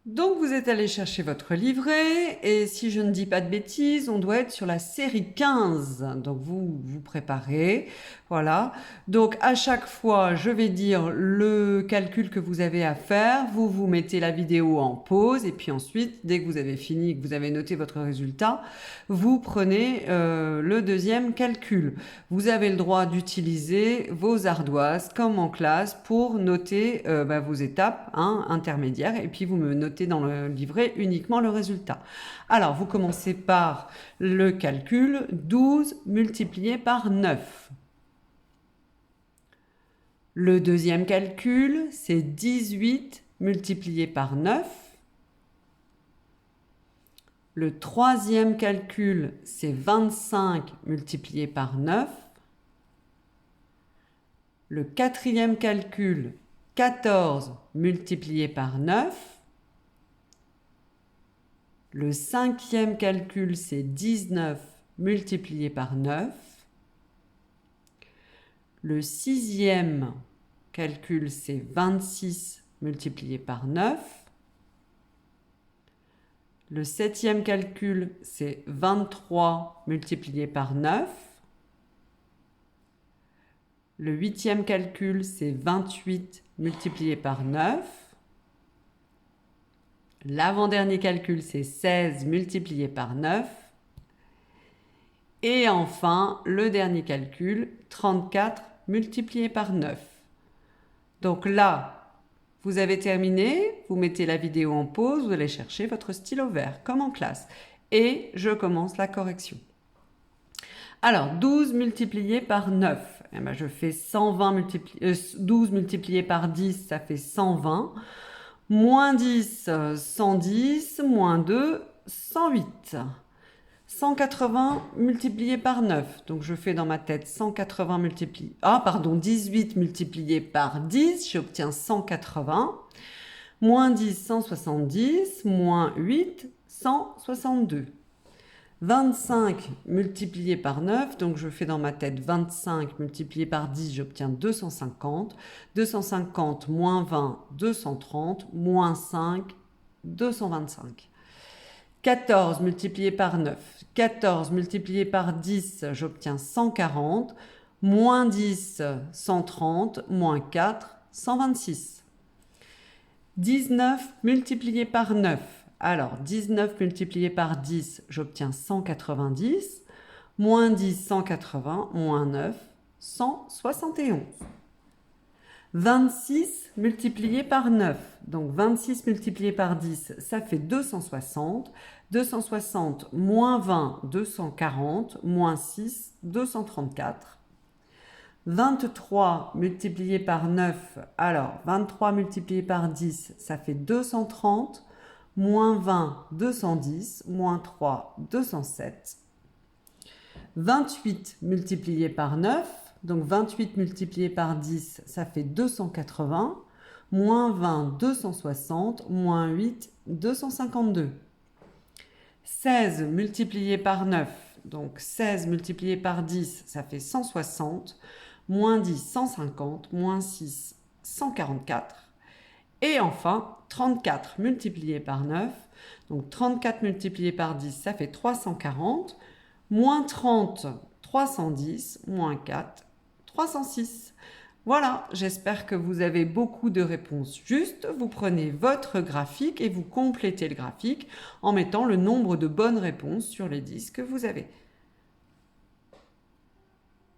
Donc vous êtes allé chercher votre livret et si je ne dis pas de bêtises, on doit être sur la série 15. Donc vous vous préparez, voilà. Donc à chaque fois, je vais dire le calcul que vous avez à faire. Vous mettez la vidéo en pause et puis ensuite, dès que vous avez fini, que vous avez noté votre résultat, vous prenez le deuxième calcul. Vous avez le droit d'utiliser vos ardoises comme en classe pour noter vos étapes intermédiaires et puis vous me notez dans le livret uniquement le résultat. Alors, vous commencez par le calcul 12 multiplié par 9. Le deuxième calcul, c'est 18 multiplié par 9. Le troisième calcul, c'est 25 multiplié par 9. Le quatrième calcul, 14 multiplié par 9. Le cinquième calcul, c'est 19 multiplié par 9. Le sixième calcul, c'est 26 multiplié par 9. Le septième calcul, c'est 23 multiplié par 9. Le huitième calcul, c'est 28 multiplié par 9. L'avant-dernier calcul, c'est 16 multiplié par 9. Et enfin, le dernier calcul, 34 multiplié par 9. Donc là, vous avez terminé, vous mettez la vidéo en pause, vous allez chercher votre stylo vert, comme en classe. Et je commence la correction. Alors, 12 multiplié par 9. Eh ben, je fais 12 multiplié par 10, ça fait 120. Moins 10, 110, moins 2, 108. 180 multiplié par 9. Donc je fais dans ma tête 180 multiplié... 18 multiplié par 10, j'obtiens 180. Moins 10, 170. Moins 8, 162. 25 multiplié par 9, donc je fais dans ma tête 25 multiplié par 10, j'obtiens 250. 250 moins 20, 230, moins 5, 225. 14 multiplié par 9. 14 multiplié par 10, j'obtiens 140. Moins 10, 130. Moins 4, 126. 19 multiplié par 9. Alors, 19 multiplié par 10, j'obtiens 190. Moins 10, 180. Moins 9, 171. 26 multiplié par 9. Donc 26 multiplié par 10, ça fait 260. 260 moins 20, 240. Moins 6, 234. 23 multiplié par 9. Alors 23 multiplié par 10, ça fait 230. Moins 20, 210. Moins 3, 207. 28 multiplié par 9. Donc 28 multiplié par 10, ça fait 280. Moins 20, 260. Moins 8, 252. 16 multiplié par 9. Donc 16 multiplié par 10, ça fait 160. Moins 10, 150. Moins 6, 144. Et enfin, 34 multiplié par 9. Donc 34 multiplié par 10, ça fait 340. Moins 30, 310. Moins 4, 306. Voilà, j'espère que vous avez beaucoup de réponses justes. Vous prenez votre graphique et vous complétez le graphique en mettant le nombre de bonnes réponses sur les 10 que vous avez.